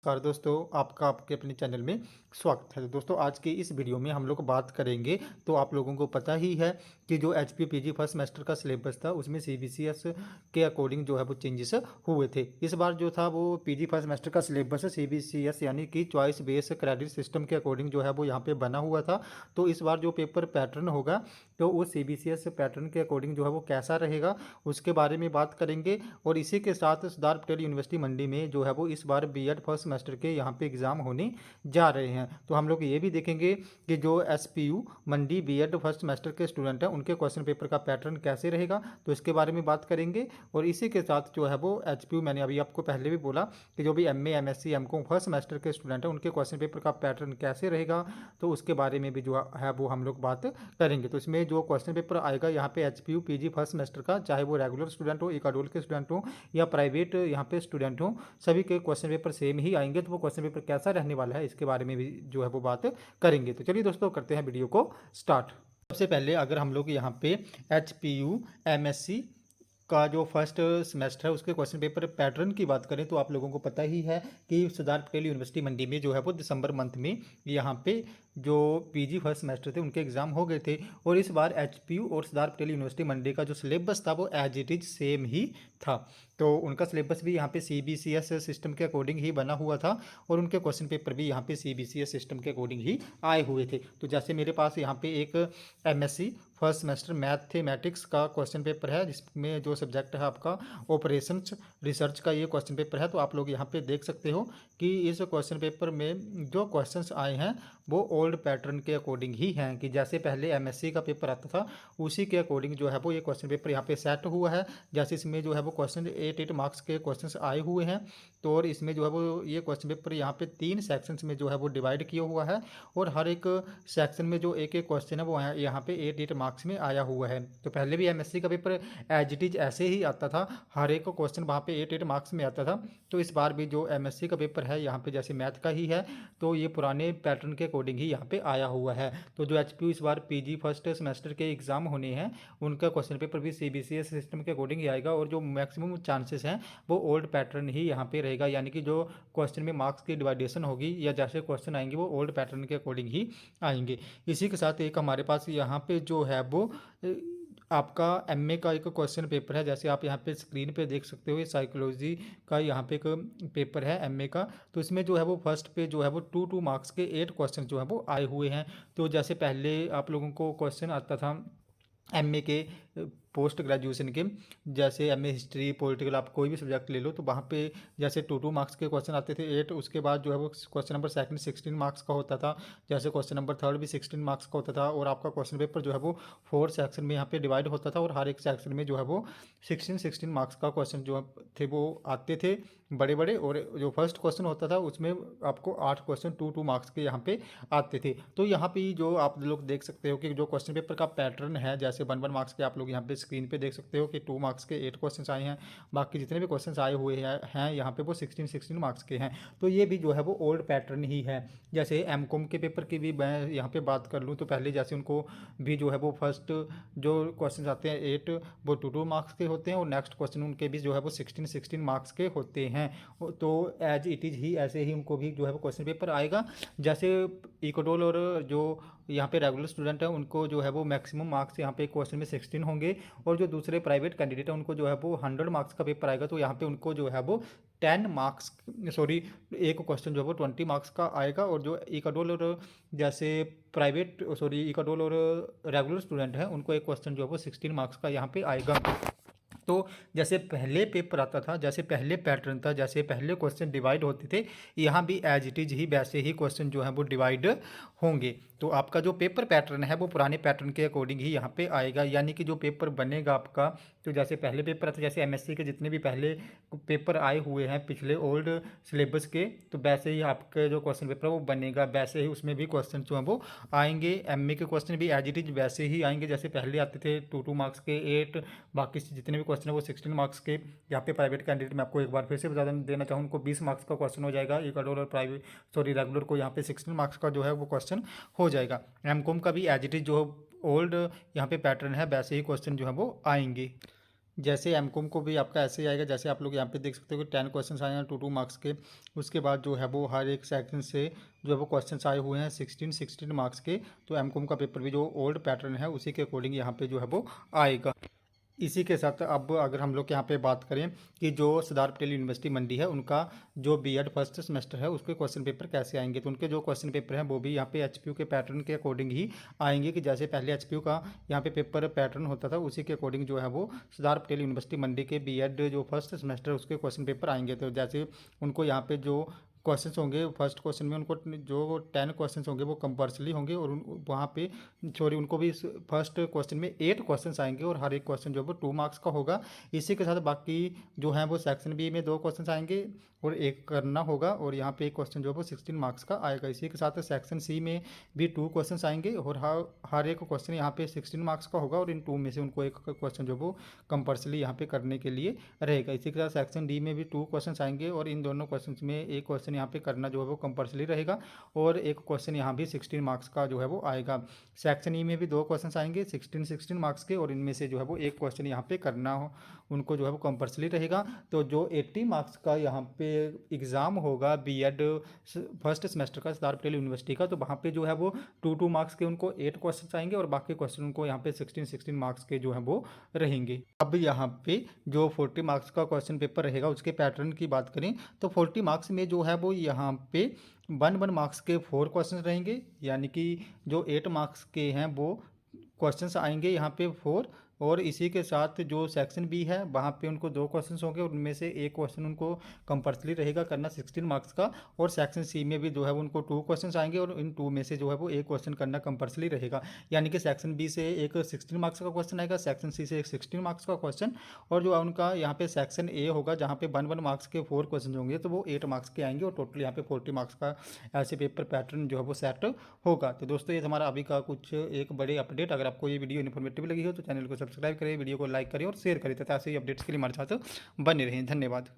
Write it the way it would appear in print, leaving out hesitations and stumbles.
नमस्कार दोस्तों, आपका आपके अपने चैनल में स्वागत है। तो दोस्तों, आज की इस वीडियो में हम लोग बात करेंगे। तो आप लोगों को पता ही है कि जो एचपीयू पीजी फर्स्ट सेमेस्टर का सिलेबस था उसमें सीबीसीएस के अकॉर्डिंग जो है वो चेंजेस हुए थे। इस बार जो था वो पीजी फर्स्ट सेमेस्टर का सिलेबस सीबीसीएस यानी कि चॉइस बेस्ड क्रेडिट सिस्टम के अकॉर्डिंग जो है वो यहाँ पे बना हुआ था। तो इस बार जो पेपर पैटर्न होगा तो वो सीबीसीएस पैटर्न के अकॉर्डिंग जो है वो कैसा रहेगा उसके बारे में बात करेंगे। और इसी के साथ सरदार पटेल यूनिवर्सिटी मंडी में जो है वो इस बार बीएड फर्स्ट सेमेस्टर के यहाँ पे एग्ज़ाम होने जा रहे हैं। तो हम लोग ये भी देखेंगे कि जो एसपीयू मंडी बीएड फर्स्ट सेमेस्टर के स्टूडेंट हैं उनके क्वेश्चन पेपर का पैटर्न कैसे रहेगा, तो इसके बारे में बात करेंगे। और इसी के साथ जो है वो एचपीयू, मैंने अभी आपको पहले भी बोला कि जो भी MA MSc MCom first semester के स्टूडेंट हैं उनके क्वेश्चन पेपर का पैटर्न कैसे रहेगा, तो उसके बारे में भी जो है वो हम लोग बात करेंगे। तो इसमें जो क्वेश्चन पेपर आएगा यहाँ पे एचपीयू पीजी फर्स्ट सेमेस्टर का, चाहे वो रेगुलर स्टूडेंट हो, एकाडोल के स्टूडेंट हो या प्राइवेट यहाँ पे स्टूडेंट हो, सभी के क्वेश्चन पेपर सेम ही आएंगे। तो वो क्वेश्चन पेपर कैसा रहने वाला है इसके बारे में भी जो है वो बात करेंगे। तो चलिए दोस्तों, करते हैं वीडियो को स्टार्ट। सबसे पहले अगर हम लोग यहाँ पे H P U M S C का जो फर्स्ट सेमेस्टर है उसके क्वेश्चन पेपर पैटर्न की बात करें तो आप लोगों को पता ही है कि सरदार पटेल यूनिवर्सिटी मंडी में जो है वो दिसंबर मंथ में यहाँ पे जो पीजी फर्स्ट सेमेस्टर थे उनके एग्जाम हो गए थे। और इस बार एचपीयू और सरदार पटेल यूनिवर्सिटी मंडी का जो सिलेबस था वो एज इट इज सेम ही था। तो उनका सिलेबस भी यहाँ पे सीबीसीएस सिस्टम के अकॉर्डिंग ही बना हुआ था और उनके क्वेश्चन पेपर भी यहाँ पे सीबीसीएस सिस्टम के अकॉर्डिंग ही आए हुए थे। तो जैसे मेरे पास यहाँ पे एक एमएससी फर्स्ट सेमेस्टर मैथमेटिक्स का क्वेश्चन पेपर है जिसमें जो सब्जेक्ट है आपका ऑपरेशंस रिसर्च का ये क्वेश्चन पेपर है। तो आप लोग यहाँ पे देख सकते हो कि इस क्वेश्चन पेपर में जो क्वेश्चंस आए हैं वो ओल्ड पैटर्न के अकॉर्डिंग ही हैं, कि जैसे पहले एमएससी का पेपर आता था उसी के अकॉर्डिंग जो है वो ये क्वेश्चन पेपर यहाँ पे सेट हुआ है। जैसे इसमें जो है वो क्वेश्चन 8 मार्क्स के क्वेश्चंस आए हुए हैं। तो और इसमें जो है वो ये क्वेश्चन पेपर यहाँ पे 3 सेक्शंस में जो है वो डिवाइड किया हुआ है और हर एक सेक्शन में जो एक एक क्वेश्चन है वो यहाँ पे 8 मार्क्स में आया हुआ है। तो पहले भी एमएससी का पेपर एज इट इज ऐसे ही आता था, हर एक क्वेश्चन वहाँ पे 8 मार्क्स में आता था। तो इस बार भी जो एमएससी का पेपर है यहाँ पे जैसे मैथ का ही है तो ये पुराने पैटर्न के अकॉर्डिंग ही यहाँ पे आया हुआ है। तो जो एचपीयू इस बार पीजी फर्स्ट सेमेस्टर के एग्जाम होने हैं उनका क्वेश्चन पेपर भी सीबीसीएस सिस्टम के अकॉर्डिंग ही आएगा और जो मैक्सिमम चांसेस हैं वो ओल्ड पैटर्न ही यहाँ पे रहेगा, यानी कि जो क्वेश्चन में मार्क्स की डिवाइडेशन होगी या जैसे क्वेश्चन आएंगे वो ओल्ड पैटर्न के अकॉर्डिंग ही आएंगे। इसी के साथ एक हमारे पास यहाँ पे जो है वो आपका एमए का एक क्वेश्चन पेपर है, जैसे आप यहाँ पे स्क्रीन पे देख सकते हो। ये साइकोलॉजी का यहाँ पे एक पेपर है एमए का। तो इसमें जो है वो फर्स्ट पे जो है वो 2 मार्क्स के 8 क्वेश्चन जो है वो आए हुए हैं। तो जैसे पहले आप लोगों को क्वेश्चन आता था एमए के पोस्ट ग्रेजुएशन के, जैसे एमए हिस्ट्री पॉलिटिकल आप कोई भी सब्जेक्ट ले लो तो वहाँ पे जैसे 2 मार्क्स के क्वेश्चन आते थे 8, उसके बाद जो है वो क्वेश्चन नंबर सेकंड 16 मार्क्स का होता था, जैसे क्वेश्चन नंबर थर्ड भी 16 मार्क्स का होता था। और आपका क्वेश्चन पेपर जो है वो 4 सेक्शन में यहाँ पे डिवाइड होता था और हर एक सेक्शन में जो है वो 16 मार्क्स का क्वेश्चन जो थे वो आते थे बड़े बड़े। और जो फर्स्ट क्वेश्चन होता था उसमें आपको 8 क्वेश्चन 2 मार्क्स के यहाँ पे आते थे। तो यहाँ पे जो आप लोग देख सकते हो कि जो क्वेश्चन पेपर का पैटर्न है, जैसे 1 मार्क्स के आप लोग यहाँ पे स्क्रीन पे देख सकते हो कि 2 मार्क्स के 8 क्वेश्चन आए हैं, बाकी जितने भी क्वेश्चन आए हुए हैं यहाँ पे वो 16 मार्क्स के हैं। तो ये भी जो है वो ओल्ड पैटर्न ही है। जैसे एमकॉम के पेपर की भी मैं यहाँ पे बात कर लूँ तो पहले जैसे उनको भी जो है वो फर्स्ट जो क्वेश्चन आते हैं 8 वो 2 मार्क्स के होते हैं और नेक्स्ट क्वेश्चन उनके भी जो है वो 16 मार्क्स के होते हैं। तो एज इट इज़ ही ऐसे ही उनको भी जो है वो क्वेश्चन पेपर आएगा। जैसे इकोडोल और जो यहाँ पे रेगुलर स्टूडेंट है उनको जो है वो मैक्सिमम मार्क्स यहाँ पे क्वेश्चन में 16 होंगे और जो दूसरे प्राइवेट कैंडिडेट है उनको जो है वो 100 मार्क्स का पेपर आएगा। तो यहाँ पे उनको जो है वो 10 मार्क्स सॉरी एक क्वेश्चन जो है वो 20 मार्क्स का आएगा। और जो इकाडोल और जैसे प्राइवेट सॉरी इकाडोल और रेगुलर स्टूडेंट है उनको एक क्वेश्चन जो है वो 16 मार्क्स का यहाँ पे आएगा। तो जैसे पहले पेपर आता था, जैसे पहले पैटर्न था, जैसे पहले क्वेश्चन डिवाइड होते थे, यहाँ भी एज इट इज़ ही वैसे ही क्वेश्चन जो है वो डिवाइड होंगे। तो आपका जो पेपर पैटर्न है वो पुराने पैटर्न के अकॉर्डिंग ही यहाँ पे आएगा, यानी कि जो पेपर बनेगा आपका, तो जैसे पहले पेपर आता जैसे एमएससी के जितने भी पहले पेपर आए हुए हैं पिछले ओल्ड सिलेबस के, तो वैसे ही आपका जो क्वेश्चन पेपर है वो बनेगा, वैसे ही उसमें भी क्वेश्चन जो है वो आएंगे। एमए के क्वेश्चन भी एज इट इज़ वैसे ही आएंगे जैसे पहले आते थे 2 मार्क्स के 8, बाकी जितने भी क्वेश्चन है वो 16 मार्क्स के। यहाँ पे प्राइवेट कैंडिडेट मैं आपको एक बार फिर से बता देना चाहूँ, उनको 20 मार्क्स का क्वेश्चन हो जाएगा। एक अडोल और प्राइवेट सॉरी रेगुलर को यहाँ पे 16 मार्क्स का जो है वो क्वेश्चन हो जाएगा। एमकॉम का भी एज इट इज जो ओल्ड यहाँ पे पैटर्न है वैसे ही क्वेश्चन जो है वो आएंगे। जैसे एमकॉम को भी आपका ऐसे ही आएगा, जैसे आप लोग यहाँ पे देख सकते हो कि 10 क्वेश्चन आए हैं 2 मार्क्स के। उसके बाद जो है वो हर एक सेक्शन से जो है वो क्वेश्चन आए हुए हैं 16 मार्क्स के। तो एमकॉम का पेपर भी जो ओल्ड पैटर्न है उसी के अकॉर्डिंग यहाँ पे जो है वो आएगा। इसी के साथ अब अगर हम लोग यहाँ पे बात करें कि जो सरदार पटेल यूनिवर्सिटी मंडी है उनका जो बीएड फर्स्ट सेमेस्टर है उसके क्वेश्चन पेपर कैसे आएंगे, तो उनके जो क्वेश्चन पेपर हैं वो भी यहाँ पे एचपीयू के पैटर्न के अकॉर्डिंग ही आएंगे कि जैसे पहले एचपीयू का यहाँ पे पेपर पैटर्न होता था उसी के अकॉर्डिंग जो है वो सरदार पटेल यूनिवर्सिटी मंडी के बीएड जो फर्स्ट सेमेस्टर उसके क्वेश्चन पेपर आएंगे। तो जैसे उनको यहाँ पे जो क्वेश्चंस होंगे फर्स्ट क्वेश्चन में उनको जो 10 क्वेश्चंस होंगे वो कंपल्सरी होंगे, और वहाँ पे सॉरी उनको भी फर्स्ट क्वेश्चन में 8 क्वेश्चंस आएंगे और हर एक क्वेश्चन जो है वो 2 मार्क्स का होगा। इसी के साथ बाकी जो है वो सेक्शन बी में 2 क्वेश्चंस आएंगे और एक करना होगा, और यहाँ पे एक क्वेश्चन जो है वो 16 मार्क्स का आएगा। इसी के साथ सेक्शन सी में भी 2 क्वेश्चंस आएंगे और हर एक क्वेश्चन यहाँ पे 16 मार्क्स का होगा, और इन 2 में से उनको एक क्वेश्चन जो वो कंपल्सरी यहाँ पे करने के लिए रहेगा। इसी के साथ सेक्शन डी में भी 2 क्वेश्चन आएंगे और इन दोनों क्वेश्चन में एक क्वेश्चन यहाँ पे करना जो है वो कंपल्सरी रहेगा, और एक क्वेश्चन यहाँ भी 16 मार्क्स का जो है वो आएगा। सेक्शन ई में भी 2 क्वेश्चन आएंगे 16 मार्क्स के, और इनमें से जो है वो एक क्वेश्चन यहाँ पे करना हो उनको जो है वो कंपल्सरी रहेगा। तो जो 80 मार्क्स का यहाँ पे एग्ज़ाम होगा बीएड फर्स्ट सेमेस्टर का सरदार पटेल यूनिवर्सिटी का, तो वहाँ पे जो है वो 2 मार्क्स के उनको 8 क्वेश्चन आएंगे और बाकी क्वेश्चन उनको यहाँ पे 16 मार्क्स के जो है वो रहेंगे। अब यहाँ पे जो 40 मार्क्स का क्वेश्चन पेपर रहेगा उसके पैटर्न की बात करें तो 40 मार्क्स में जो है वो यहाँ पे 1 मार्क्स के 4 क्वेश्चन रहेंगे, यानी कि जो 8 मार्क्स के हैं वो क्वेश्चंस आएंगे यहाँ पे 4, और इसी के साथ जो सेक्शन बी है वहाँ पे उनको 2 क्वेश्चंस होंगे और उनमें से एक क्वेश्चन उनको कंपल्सरी रहेगा करना 16 मार्क्स का, और सेक्शन सी में भी जो है वो उनको 2 क्वेश्चंस आएंगे और इन 2 में से जो है वो एक क्वेश्चन करना कंपल्सरी रहेगा। यानी कि सेक्शन बी से एक 16 मार्क्स का क्वेश्चन आएगा, सेक्शन सी से एक 16 मार्क्स का क्वेश्चन, और जो उनका यहाँ पे सेक्शन ए होगा जहाँ पे 1 मार्क्स के 4 क्वेश्चन होंगे तो वो 8 मार्क्स के आएंगे, और टोटल यहाँ पे 40 मार्क्स का ऐसे पेपर पैटर्न जो है वो सेट होगा। तो दोस्तों ये हमारा अभी का कुछ एक बड़े अपडेट। अगर आपको ये वीडियो इन्फॉर्मेटिव लगी हो तो चैनल को सब्सक्राइब करें, वीडियो को लाइक करें और शेयर करें तथा ऐसे ही अपडेट्स के लिए हमारे साथ बने रहें। धन्यवाद।